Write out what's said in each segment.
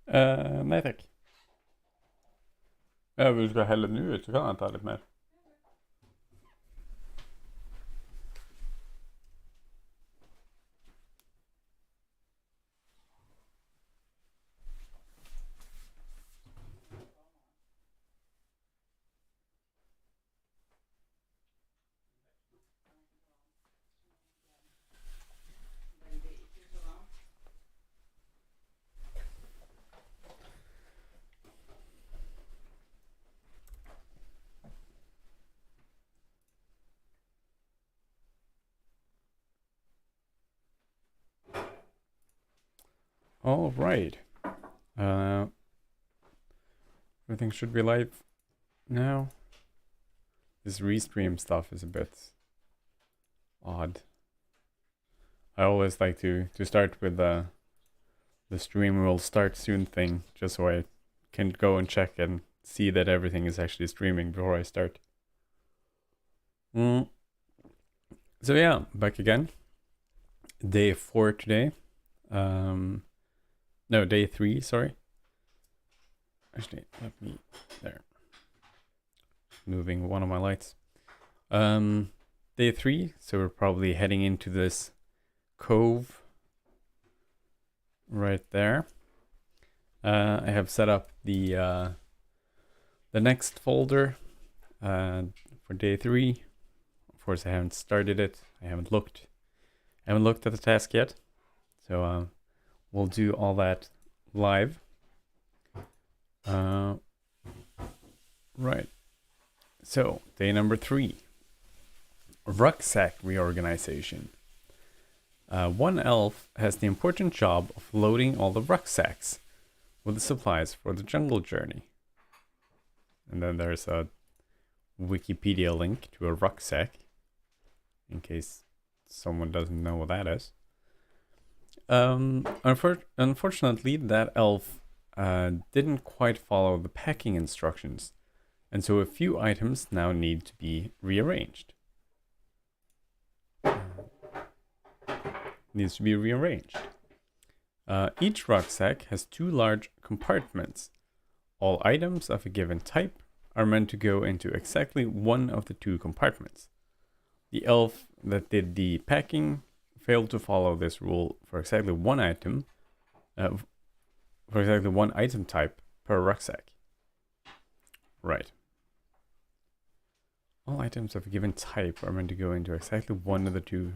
Nej tack. Du ska hälla nu ut så kan jag ta lite mer. All right. Everything should be live now. This restream stuff is a bit odd. I always like to start with the stream will start soon thing, just so I can go and check and see that everything is actually streaming before I start. So yeah, back again. Day 4 today. No, day 3, sorry. Actually, let me, there. Moving one of my lights. Day 3, so we're probably heading into this cove right there. I have set up the next folder for day 3. Of course, I haven't started it. I haven't looked at the task yet. So we'll do all that live. Right. So, day number 3. Rucksack reorganization. One elf has the important job of loading all the rucksacks with the supplies for the jungle journey. And then there's a Wikipedia link to a rucksack, in case someone doesn't know what that is. Unfortunately, that elf didn't quite follow the packing instructions, and so a few items now need to be rearranged. Each rucksack has 2 large compartments. All items of a given type are meant to go into exactly one of the 2 compartments. The elf that did the packing failed to follow this rule for exactly one item, type per rucksack. Right. All items of a given type are meant to go into exactly one of the 2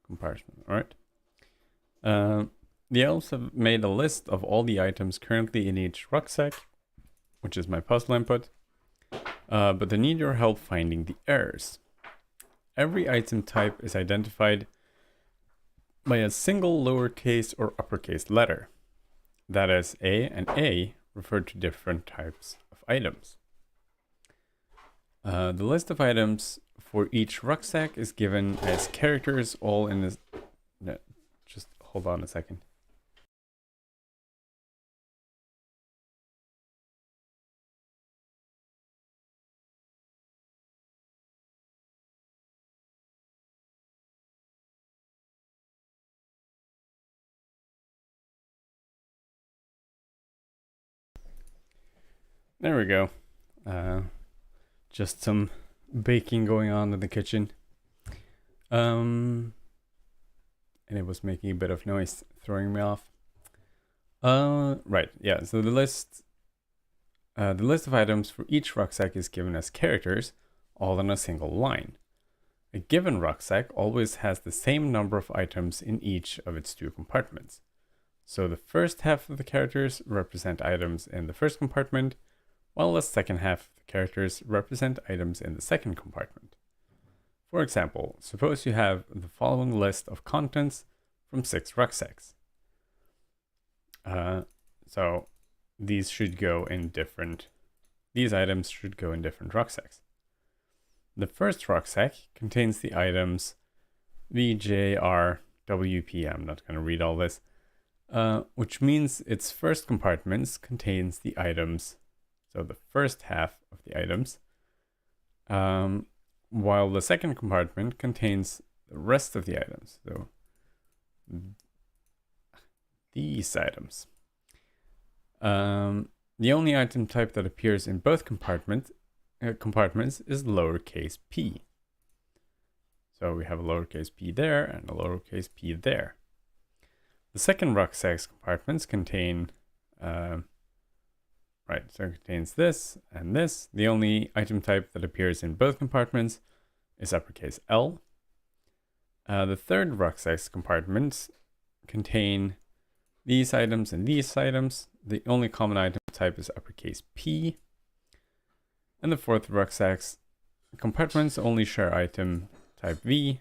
compartments. All right. The elves have made a list of all the items currently in each rucksack, which is my puzzle input, but they need your help finding the errors. Every item type is identified by a single lowercase or uppercase letter. That is, A and A refer to different types of items. The list of items for each rucksack is given as characters all in this... No, just hold on a second. There we go. Just some baking going on in the kitchen. And it was making a bit of noise, throwing me off. Right, yeah, so the list of items for each rucksack is given as characters, all in a single line. A given rucksack always has the same number of items in each of its 2 compartments. So the first half of the characters represent items in the first compartment, while the second half of the characters represent items in the second compartment. For example, suppose you have the following list of contents from 6 rucksacks. So these items should go in different rucksacks. The first rucksack contains the items VJRWP. I'm not going to read all this, which means its first compartments contains the items, so the first half of the items, while the second compartment contains the rest of the items, so these items. The only item type that appears in both compartments is lowercase p. So we have a lowercase p there and a lowercase p there. The second rucksack's compartments contain, so it contains this and this. The only item type that appears in both compartments is uppercase L. The third rucksack's compartments contain these items and these items. The only common item type is uppercase P. And the fourth rucksack's compartments only share item type V.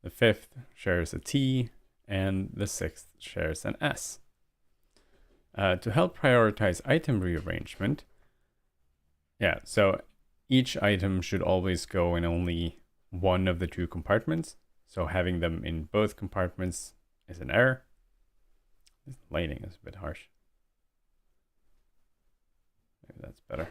The fifth shares a T, and the sixth shares an S. To help prioritize item rearrangement, so each item should always go in only one of the two compartments. So having them in both compartments is an error. This lighting is a bit harsh. Maybe that's better.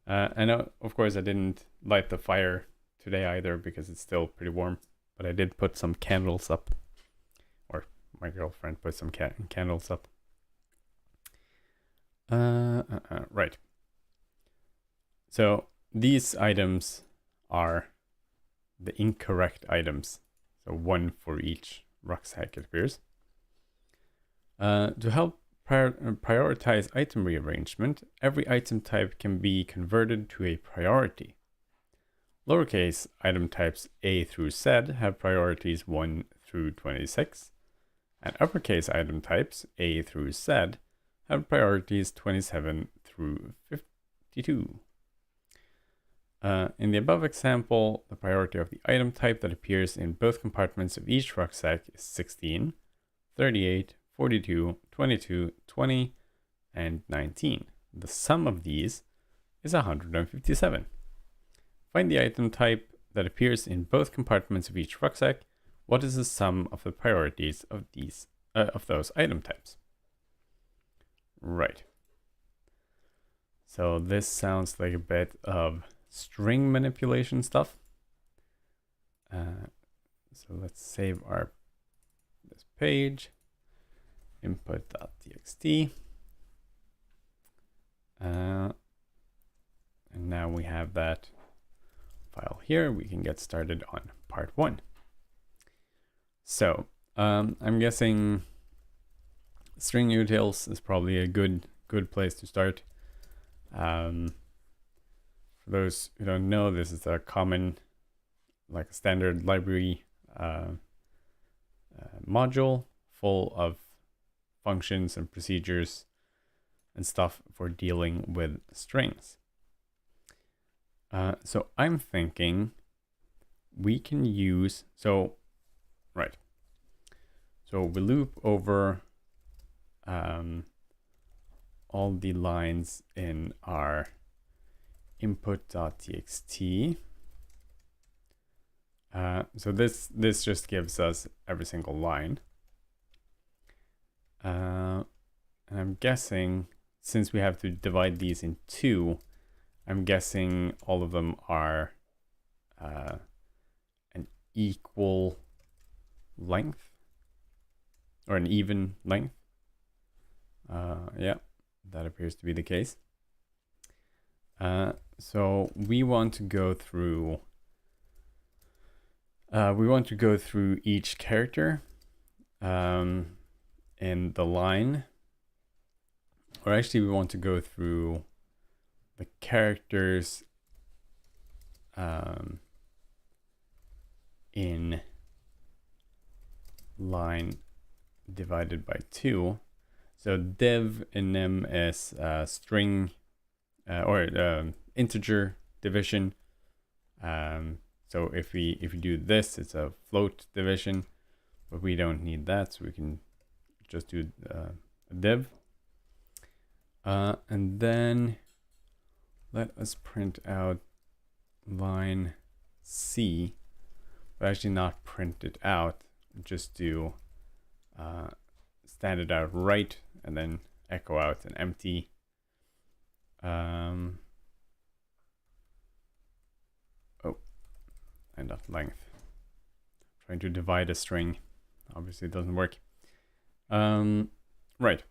And of course I didn't light the fire today either because it's still pretty warm, but I did put some candles up, or my girlfriend put some candles up. Right. So these items are the incorrect items. So one for each rucksack, it appears. To help prioritize item rearrangement, every item type can be converted to a priority. Lowercase item types A through Z have priorities 1 through 26, and uppercase item types A through Z have priorities 27 through 52. In the above example, the priority of the item type that appears in both compartments of each rucksack is 16, 38, 42, 22, 20, and 19. The sum of these is 157. Find the item type that appears in both compartments of each rucksack. What is the sum of the priorities of those item types? Right. So this sounds like a bit of string manipulation stuff. So let's save this page. Input.txt. And now we have that file here. We can get started on part 1. So I'm guessing string utils is probably a good place to start. For those who don't know, this is a common, like a standard library module full of functions and procedures and stuff for dealing with strings. So I'm thinking we can use, so we loop over all the lines in our input.txt. So this just gives us every single line. And I'm guessing, since we have to divide these in two, I'm guessing all of them are an equal length, or an even length. Yeah, that appears to be the case. So we want to go through each character in the line, or actually we want to go through the characters in line divided by 2. So div in nym is string or integer division. So if we do this, it's a float division, but we don't need that, so we can just do a div. And then let us print out line C, but actually not print it out, just do standard out right and then echo out an empty. And not length. Trying to divide a string obviously doesn't work. Right.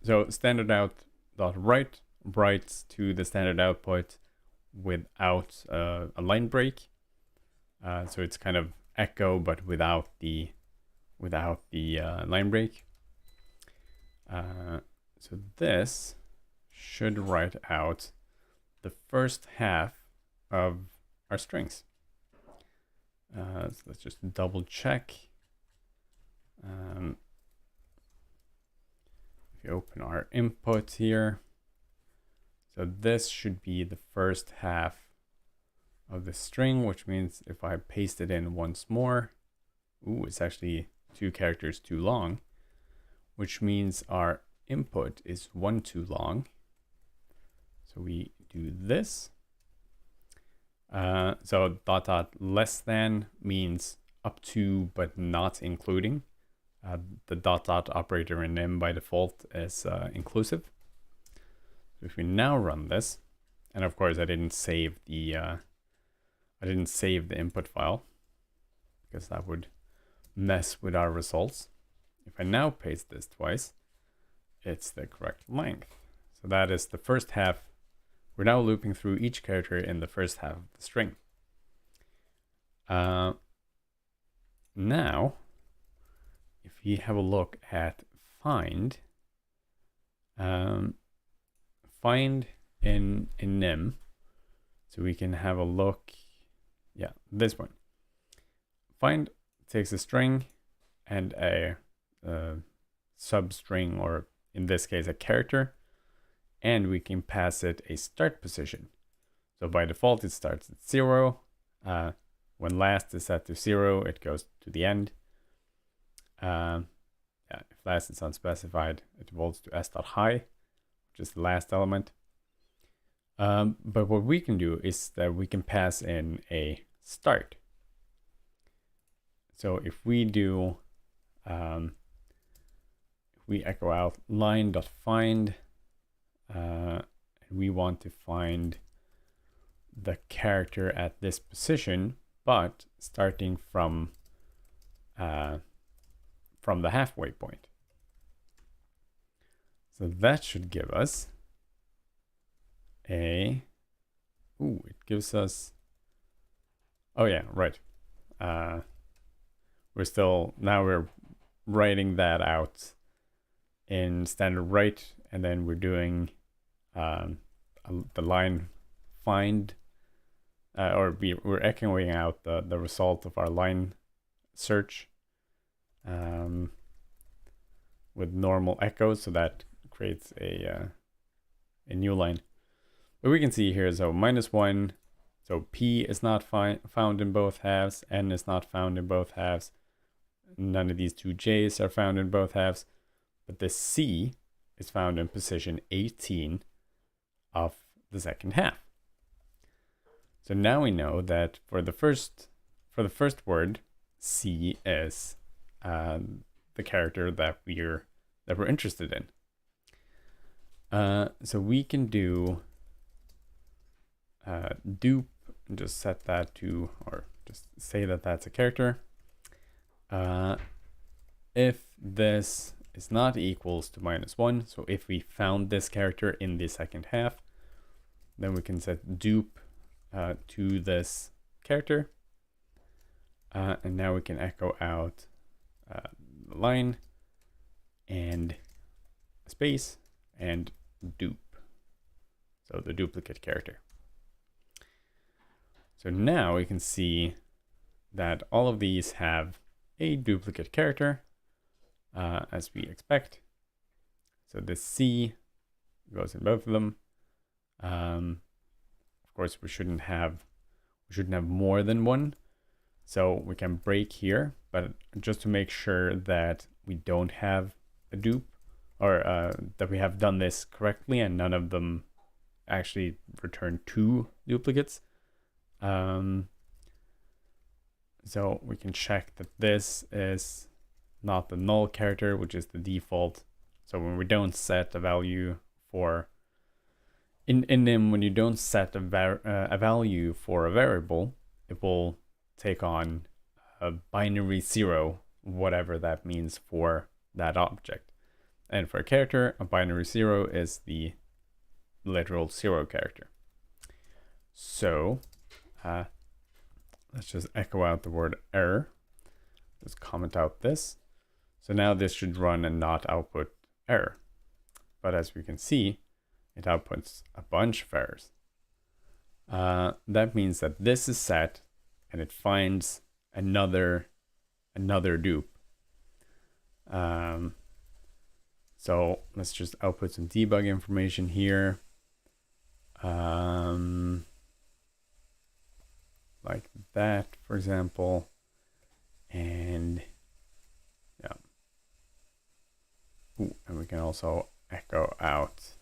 So standard out dot write writes to the standard output without a line break. So it's kind of echo, but without the line break. So this should write out the first half of our strings. So let's just double check. If you open our input here, so this should be the first half of the string, which means if I paste it in once more, it's actually 2 characters too long, which means our input is 1 too long. So we do this. So dot dot less than means up to but not including. The dot dot operator in nim by default is inclusive. So if we now run this, and of course I didn't save the input file because that would mess with our results. If I now paste this twice, it's the correct length. So that is the first half. We're now looping through each character in the first half of the string. Now, if you have a look at find, find in nim, so we can have a look. Yeah, this one. Find takes a string and a substring, or in this case a character, and we can pass it a start position. So by default it starts at 0. When last is set to 0, it goes to the end. If last is unspecified, it evolves to s.high, which is the last element. But what we can do is that we can pass in a start. So if we do, if we echo out line.find, we want to find the character at this position, but starting from the halfway point. So that should give us it gives us, oh yeah, right. We're writing that out in standard write, and then we're doing the line find, we're echoing out the result of our line search with normal echoes, so that creates a new line. But we can see here, so -1, so P is not found in both halves, N is not found in both halves, none of these 2 J's are found in both halves, but the C is found in position 18 of the second half. So now we know that for the first word, C is the character that we're interested in. So we can do dupe and just set that to, or just say that that's a character. If this is not equals to -1, so if we found this character in the second half, then we can set dupe to this character, and now we can echo out the line and space and dupe, so the duplicate character. So now we can see that all of these have a duplicate character, as we expect. So the C goes in both of them. Of course, we shouldn't have more than one, so we can break here. But just to make sure that we don't have a dupe, or that we have done this correctly and none of them actually return 2 duplicates. So we can check that this is not the null character, which is the default. So when we don't set a value for in nim, when you don't set a value for a variable, it will take on a binary 0, whatever that means for that object. And for a character, a binary 0 is the literal 0 character. So let's just echo out the word error. Just comment out this. So now this should run and not output error. But as we can see, it outputs a bunch of errors. That means that this is set and it finds another dupe. So let's just output some debug information here. Like that, for example. And yeah. Ooh, and we can also echo out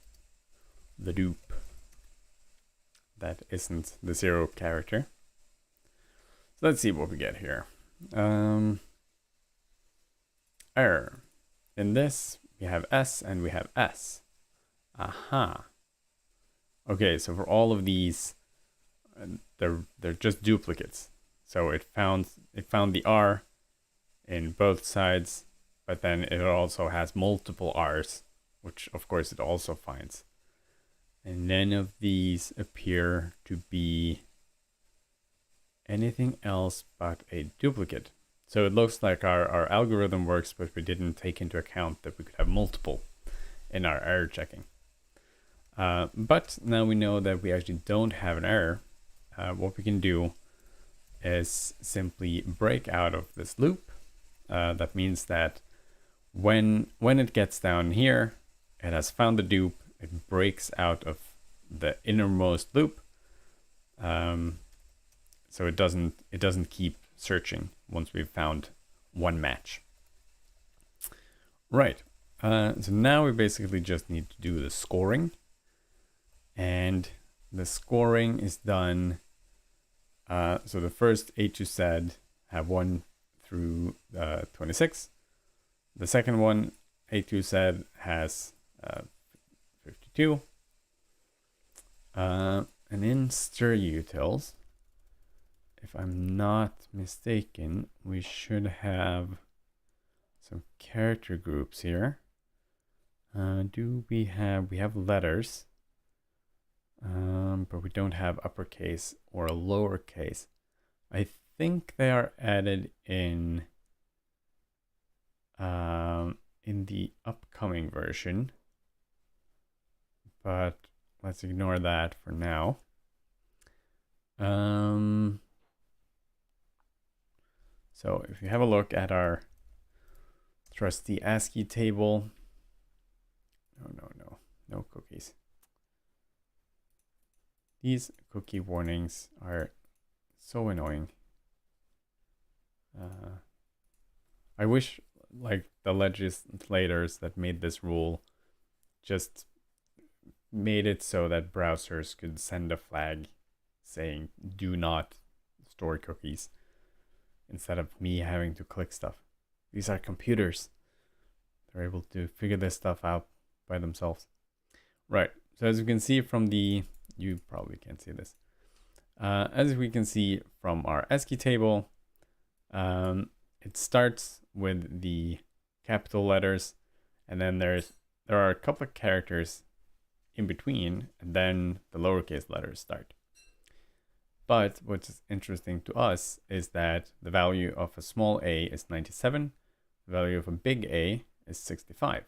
the dupe that isn't the 0 character. So let's see what we get here. Error. In this, we have S and we have S. Aha. Okay, so for all of these, they're just duplicates. So it found the R in both sides, but then it also has multiple R's, which of course it also finds. And none of these appear to be anything else but a duplicate. So it looks like our algorithm works, but we didn't take into account that we could have multiple in our error checking. But now we know that we actually don't have an error. What we can do is simply break out of this loop. That means that when it gets down here, it has found the dupe, it breaks out of the innermost loop. So it doesn't keep searching once we've found one match. Right. So now we basically just need to do the scoring. And the scoring is done. So the first A to Z have 1 through 26. The second one, A to Z, has 52. And in stir-utils, if I'm not mistaken, we should have some character groups here. We have letters, but we don't have uppercase or lowercase. I think they are added in the upcoming version, but let's ignore that for now. So if you have a look at our trusty ASCII table, no cookies. These cookie warnings are so annoying. I wish like the legislators that made this rule just made it so that browsers could send a flag saying do not store cookies instead of me having to click stuff. These are computers. They're able to figure this stuff out by themselves. Right. So as you can see from you probably can't see this. As we can see from our ASCII table, it starts with the capital letters, and then there are a couple of characters in between, and then the lowercase letters start. But what's interesting to us is that the value of a small a is 97, the value of a big A is 65.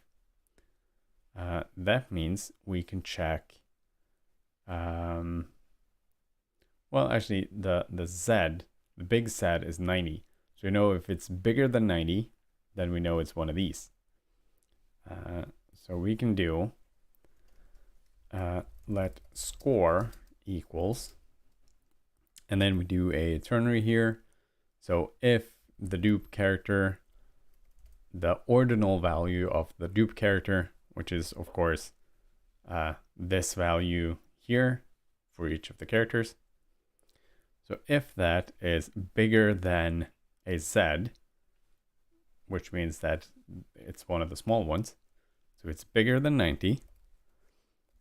That means we can check, well, actually the Z, the big Z is 90. So we know if it's bigger than 90, then we know it's one of these. So we can do let score equals, and then we do a ternary here. So if the dupe character, the ordinal value of the dupe character, which is of course this value here for each of the characters. So if that is bigger than a Z, which means that it's one of the small ones, so it's bigger than 90.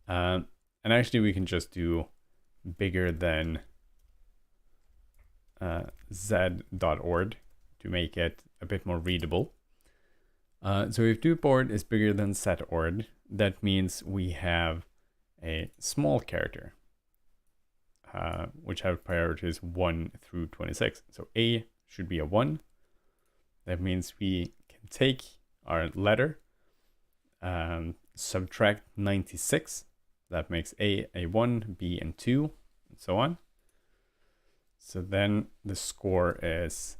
And actually we can just do bigger than z.ord to make it a bit more readable. So if dupord is bigger than setord, that means we have a small character, which have priorities 1 through 26. So A should be a 1. That means we can take our letter, subtract 96. That makes A 1, B and 2, and so on. So then the score is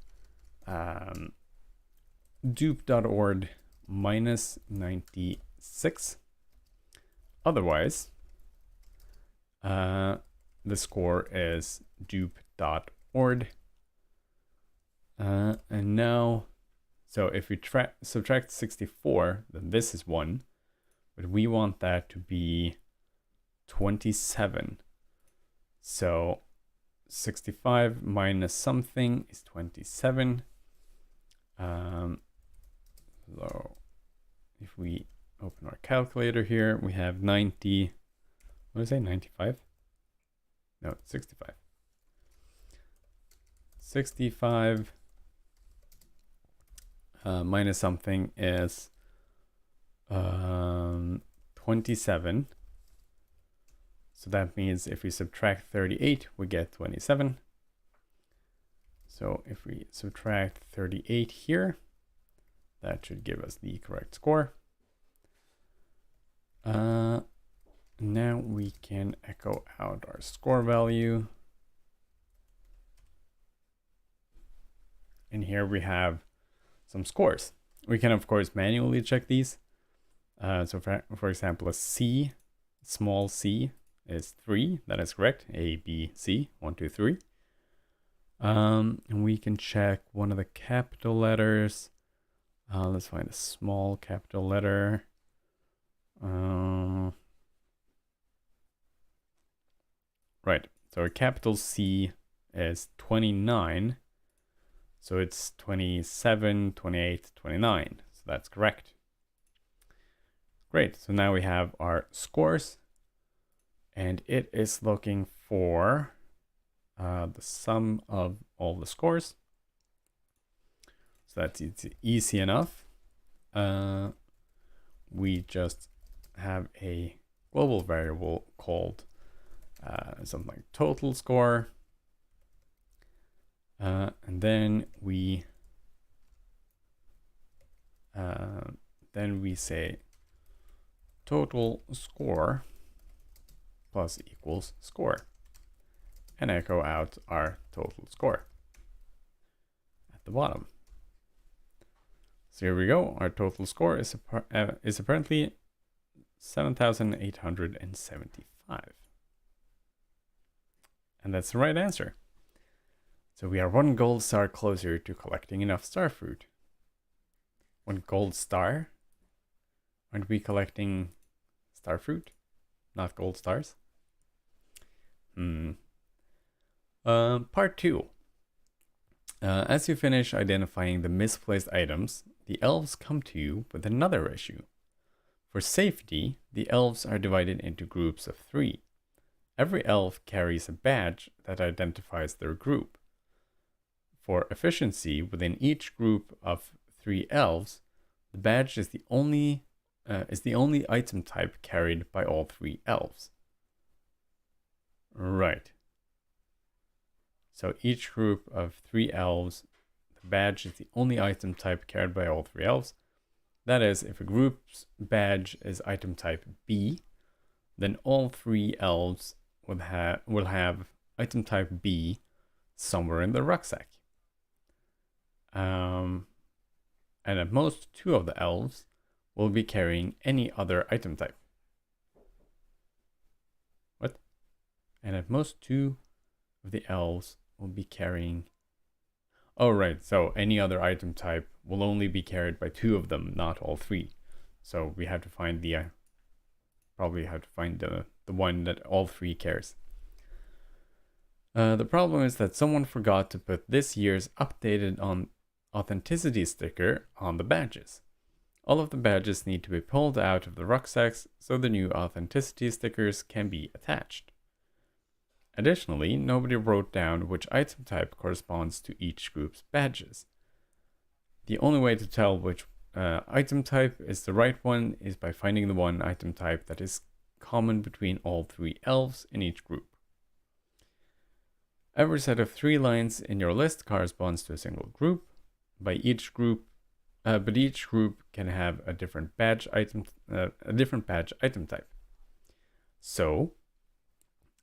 dupe.ord minus 96. Otherwise, the score is dupe.ord. And now, so if we subtract 64, then this is 1. But we want that to be 27. So 65 minus something is 27. So if we open our calculator here, we have 90, what did I say, 95? No, 65. 65 minus something is 27. So that means if we subtract 38, we get 27. So if we subtract 38 here, that should give us the correct score. Now we can echo out our score value. And here we have some scores. We can, of course, manually check these. So for example, a C, small c, is 3. That is correct. A, B, C, 1, 2, 3. And we can check one of the capital letters. Let's find a small capital letter. Right. So a capital C is 29. So it's 27, 28, 29. So that's correct. Great. So now we have our scores. And it is looking for the sum of all the scores. So that's easy enough. We just have a global variable called something like total score. And then we say total score plus equals score, and echo out our total score at the bottom. So here we go. Our total score is apparently 7,875. And that's the right answer. So we are 1 gold star closer to collecting enough star fruit. 1 gold star? Aren't we collecting star fruit, not gold stars? Part 2. As you finish identifying the misplaced items, the elves come to you with another issue. For safety, the elves are divided into groups of 3. Every elf carries a badge that identifies their group. For efficiency, within each group of 3 elves, the badge is the only item type carried by all 3 elves. Right. So each group of 3 elves, the badge is the only item type carried by all 3 elves. That is, if a group's badge is item type B, then all 3 elves will have item type B somewhere in the rucksack. And at most 2 of the elves will be carrying any other item type. What? And at most 2 of the elves will be carrying... Oh, right. So any other item type will only be carried by 2 of them, not all 3. So we have to find the... probably have to find the one that all 3 carries. The problem is that someone forgot to put this year's updated on authenticity sticker on the badges. All of the badges need to be pulled out of the rucksacks so the new authenticity stickers can be attached. Additionally, nobody wrote down which item type corresponds to each group's badges. The only way to tell which item type is the right one is by finding the one item type that is common between all 3 elves in each group. Every set of 3 lines in your list corresponds to a single group. But each group can have a different badge item type. So,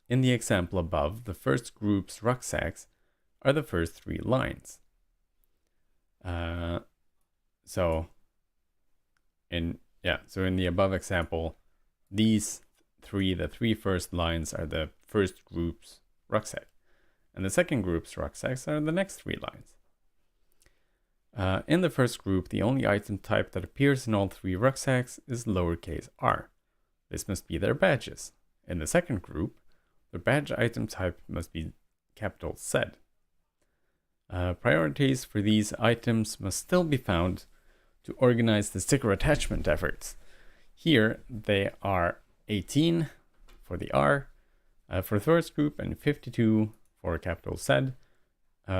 in the example above, the first group's rucksacks are the first 3 lines. So in the above example, these the 3 first lines are the first group's rucksack, and the second group's rucksacks are the next 3 lines. In the first group, the only item type that appears in all 3 rucksacks is lowercase r. This must be their badges. In the second group, the badge item type must be capital Z. Priorities for these items must still be found to organize the sticker attachment efforts. Here they are 18 for the R for the first group and 52 for capital Z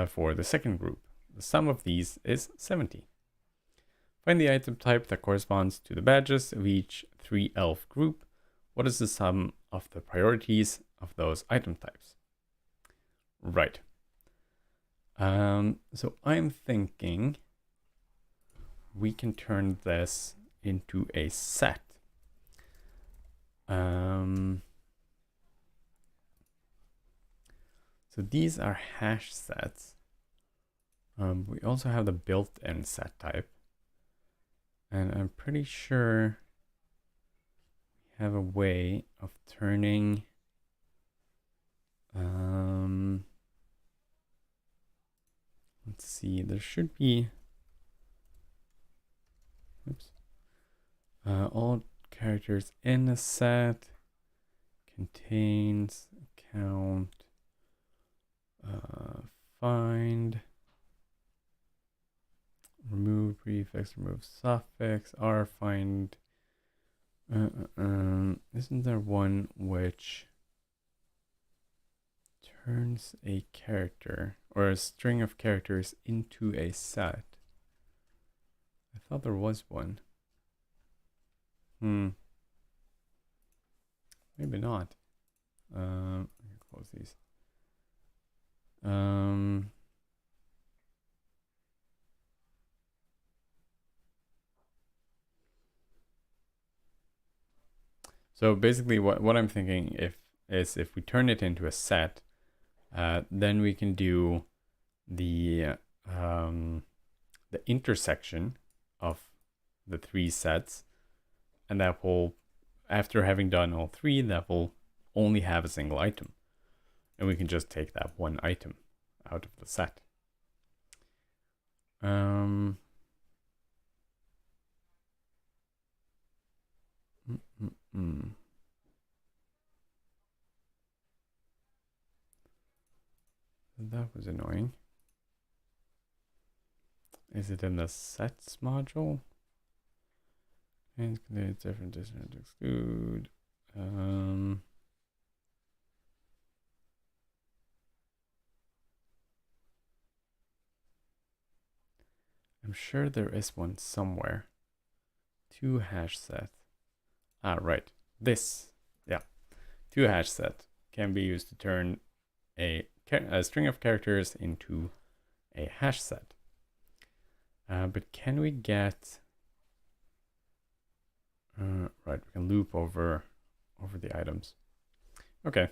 for the second group. The sum of these is 70. Find the item type that corresponds to the badges of each 3 elf group. What is the sum of the priorities of those item types? Right. So I'm thinking we can turn this into a set. So these are hash sets. We also have the built-in set type. And I'm pretty sure we have a way of turning let's see, there should be all characters in a set contains count find remove prefix, remove suffix, r find. Isn't there one which turns a character or a string of characters into a set? I thought there was one. Maybe not. Let me close these. So basically what I'm thinking if we turn it into a set, then we can do the intersection of the 3 sets, and that will, after having done all 3, that will only have a single item, and we can just take that one item out of the set. That was annoying. Is it in the sets module? And it's different to exclude. I'm sure there is one somewhere. 2 hash set. Right. This, yeah. 2 hash set can be used to turn a string of characters into a hash set. But can we get... right, we can loop over the items. Okay,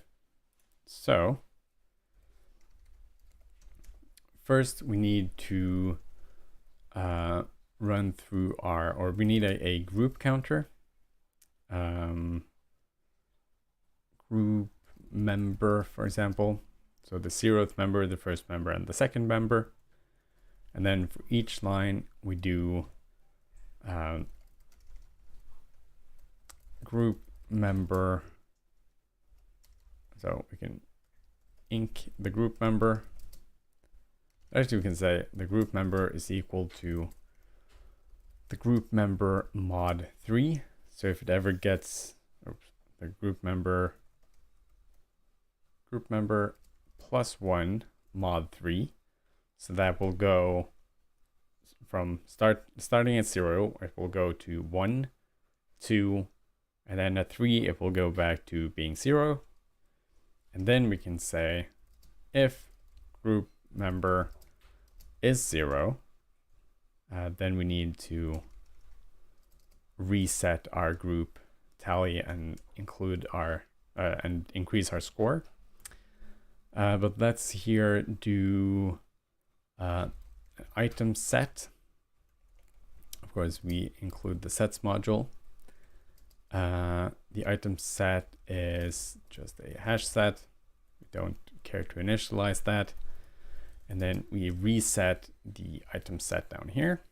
so first we need to run through we need a group counter. Group member, for example. So the 0th member, the 1st member, and the 2nd member. And then for each line, we do group member. So we can inc the group member. Actually, we can say the group member is equal to the group member mod 3. So if it ever gets the group member +1 mod 3, so that will go from starting at 0, it will go to 1, 2, and then at 3, it will go back to being 0. And then we can say if group member is 0, then we need to reset our group tally and include our and increase our score. But let's here do item set. Of course, we include the sets module. The item set is just a hash set. We don't care to initialize that. And then we reset the item set down here.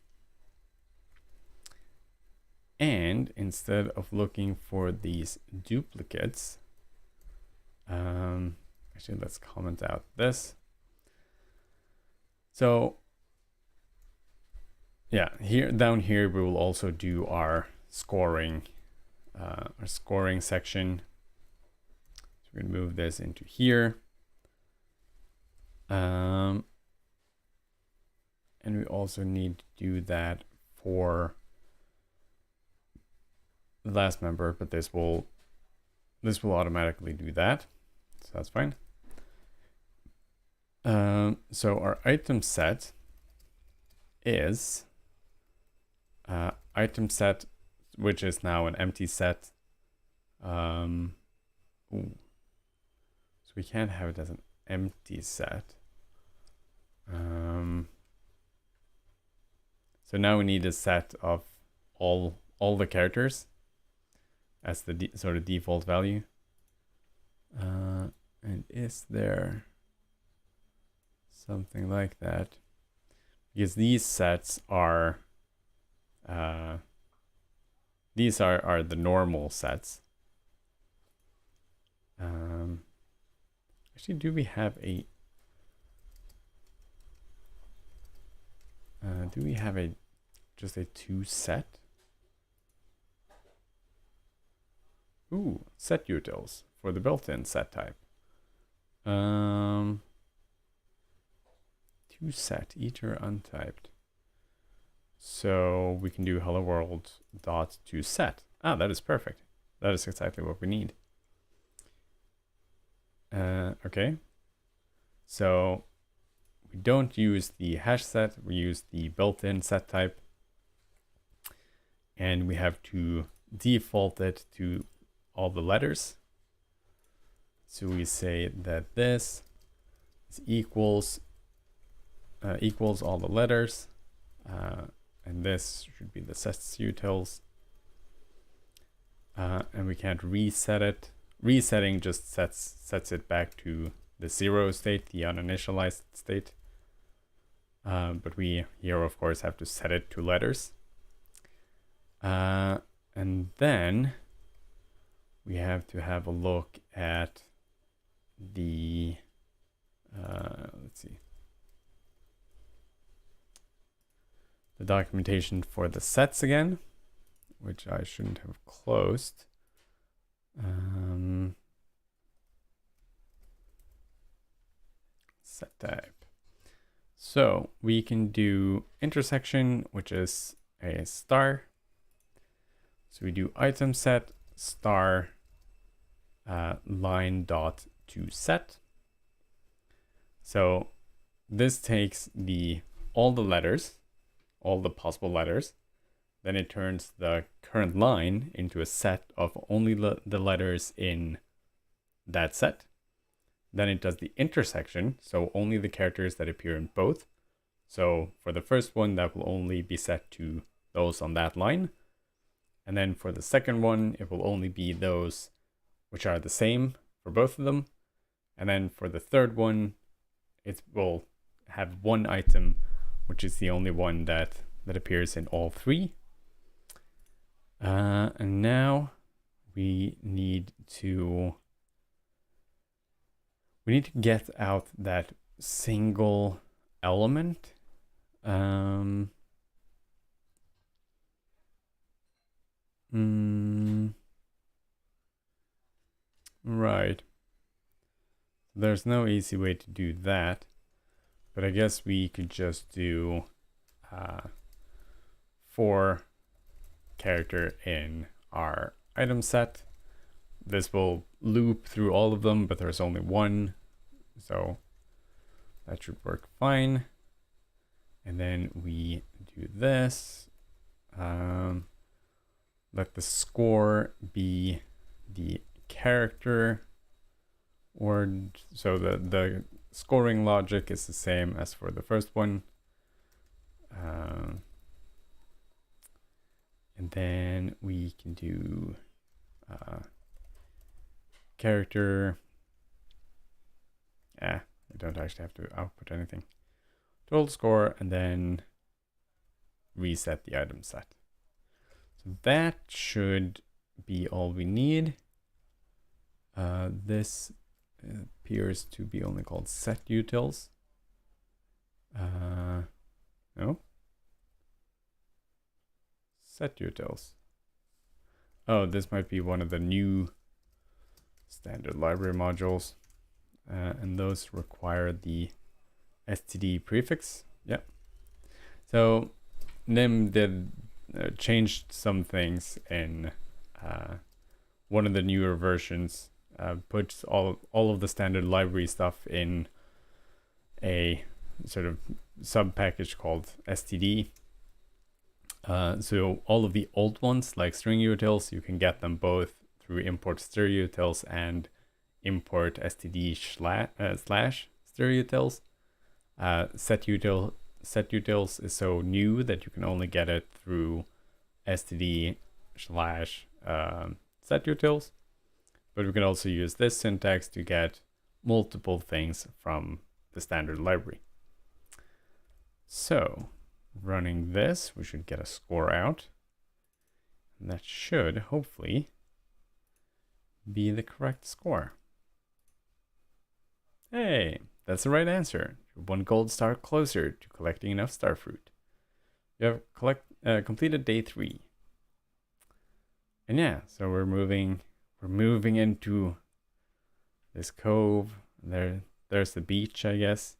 And instead of looking for these duplicates, actually, let's comment out this. So yeah, down here, we will also do our scoring section. So we're going to move this into here. And we also need to do that for the last member, but this will automatically do that. So that's fine. So our item set is item set, which is now an empty set. So we can't have it as an empty set. So now we need a set of all the characters as the sort of default value. And is there something like that? Because these sets are the normal sets. Actually, do we have a just a 2 set? Ooh, set utils for the built-in set type. 2 set, either untyped. So we can do hello world dot to set. Ah, that is perfect. That is exactly what we need. Okay. So we don't use the hash set, we use the built-in set type. And we have to default it to all the letters. So we say that this is equals all the letters, and this should be the sets utils, and we can't reset it. Resetting just sets it back to the 0 state, the uninitialized state. But we here, of course, have to set it to letters. And then we have to have a look at the, let's see, the documentation for the sets again, which I shouldn't have closed. Set type. So we can do intersection, which is a star. So we do item set star line dot to set. So this takes all the letters, all the possible letters. Then it turns the current line into a set of only the letters in that set. Then it does the intersection, so only the characters that appear in both. So for the first one, that will only be set to those on that line. And then for the second one, it will only be those which are the same for both of them. And then for the third one, it will have one item, which is the only one that appears in all three. And now we need to get out that single element. Right. There's no easy way to do that, but I guess we could just do for character in our item set. This will loop through all of them, but there's only one, so that should work fine. And then we do this. Let the score be the character, or so the scoring logic is the same as for the first one. And then we can do character. We don't actually have to output anything. Total score, and then reset the item set. So that should be all we need. This appears to be only called set utils. No. Set utils. Oh, this might be one of the new standard library modules. And those require the std prefix. Yep. So Nim did changed some things in one of the newer versions. Puts all of the standard library stuff in a sort of sub package called std. So all of the old ones, like string utils, you can get them both through import stereoutils and import std slash stereoutils. Set utils is so new that you can only get it through std slash set utils. But we can also use this syntax to get multiple things from the standard library. So running this, we should get a score out. And that should hopefully be the correct score. Hey, that's the right answer. You're 1 gold star closer to collecting enough starfruit. You have completed day 3. And yeah, so we're moving into this cove. There's the beach, I guess,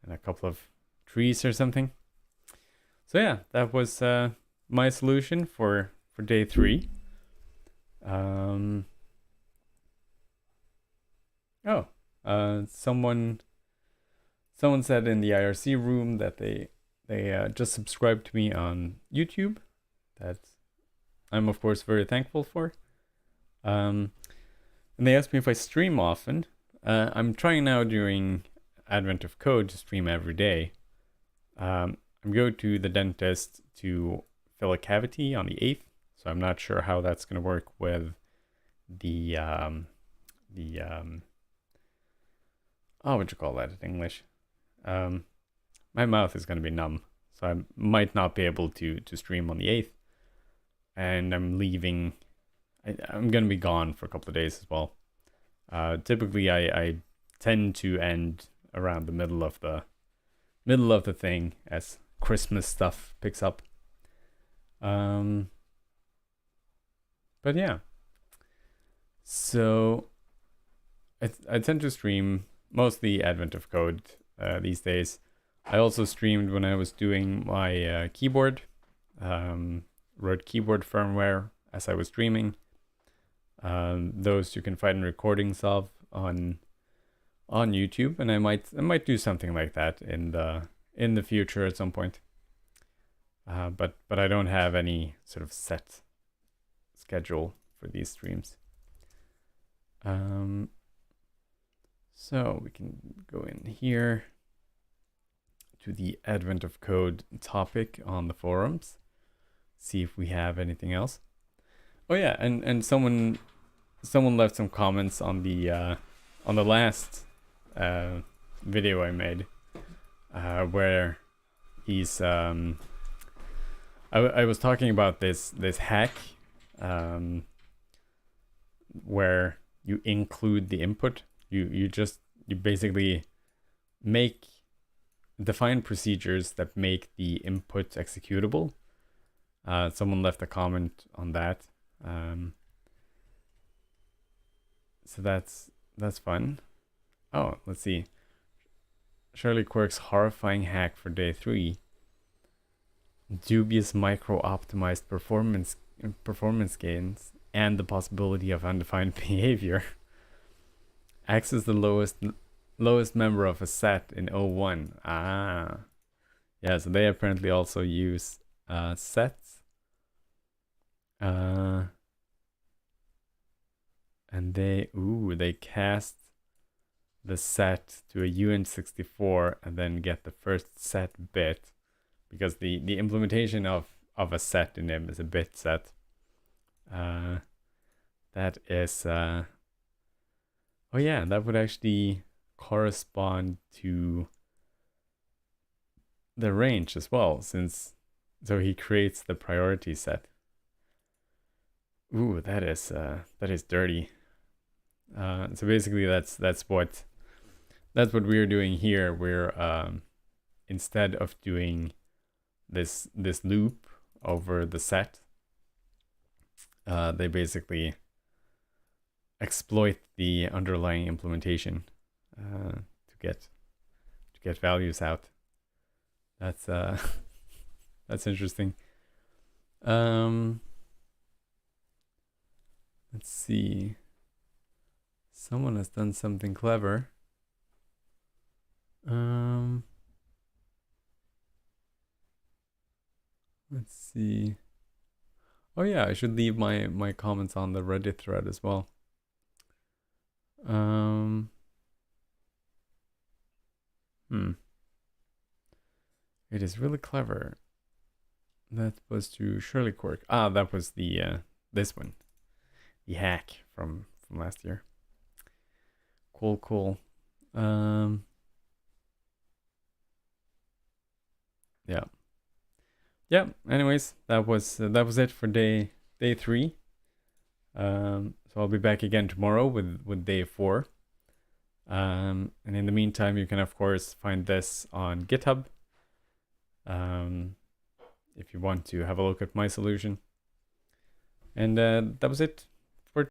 and a couple of trees or something. So yeah, that was my solution for day 3. Someone said in the IRC room that they just subscribed to me on YouTube. That I'm of course very thankful for. And they asked me if I stream often. I'm trying now during Advent of Code to stream every day. I'm going to the dentist to fill a cavity on the 8th, so I'm not sure how that's going to work with the what you call that in English? My mouth is going to be numb, so I might not be able to stream on the 8th. And I'm leaving. I'm going to be gone for a couple of days as well. Typically, I tend to end around the middle of the thing as Christmas stuff picks up. But yeah. So I tend to stream mostly Advent of Code these days. I also streamed when I was doing my keyboard. Wrote keyboard firmware as I was streaming. Those you can find recordings of on YouTube, and I might do something like that in the future at some point. But I don't have any sort of set schedule for these streams. So we can go in here to the Advent of Code topic on the forums, see if we have anything else. Oh yeah, and someone left some comments on the last video I made, where he's I was talking about this hack where you include the input. You basically define procedures that make the input executable. Someone left a comment on that. So that's fun. Oh, let's see. Shirley Quirk's horrifying hack for day 3. dubious micro-optimized performance gains and the possibility of undefined behavior. Access the lowest member of a set in O1. Ah, yeah. So they apparently also use sets. And they cast the set to a uint64 and then get the first set bit, because the implementation of a set in them is a bit set. That is oh yeah, that would actually correspond to the range as well, since so he creates the priority set. Ooh, that is dirty. So basically that's what we're doing here. We're instead of doing this loop over the set, they basically exploit the underlying implementation to get values out. That's that's interesting. Let's see. Someone has done something clever. Let's see. Oh yeah, I should leave my comments on the Reddit thread as well. It is really clever. That was to Shirley Quirk. Ah, that was the this one, the hack from last year. Cool. Yeah. Anyways, that was it for day 3. So I'll be back again tomorrow with day 4. And in the meantime, you can of course find this on GitHub. If you want to have a look at my solution. And that was it.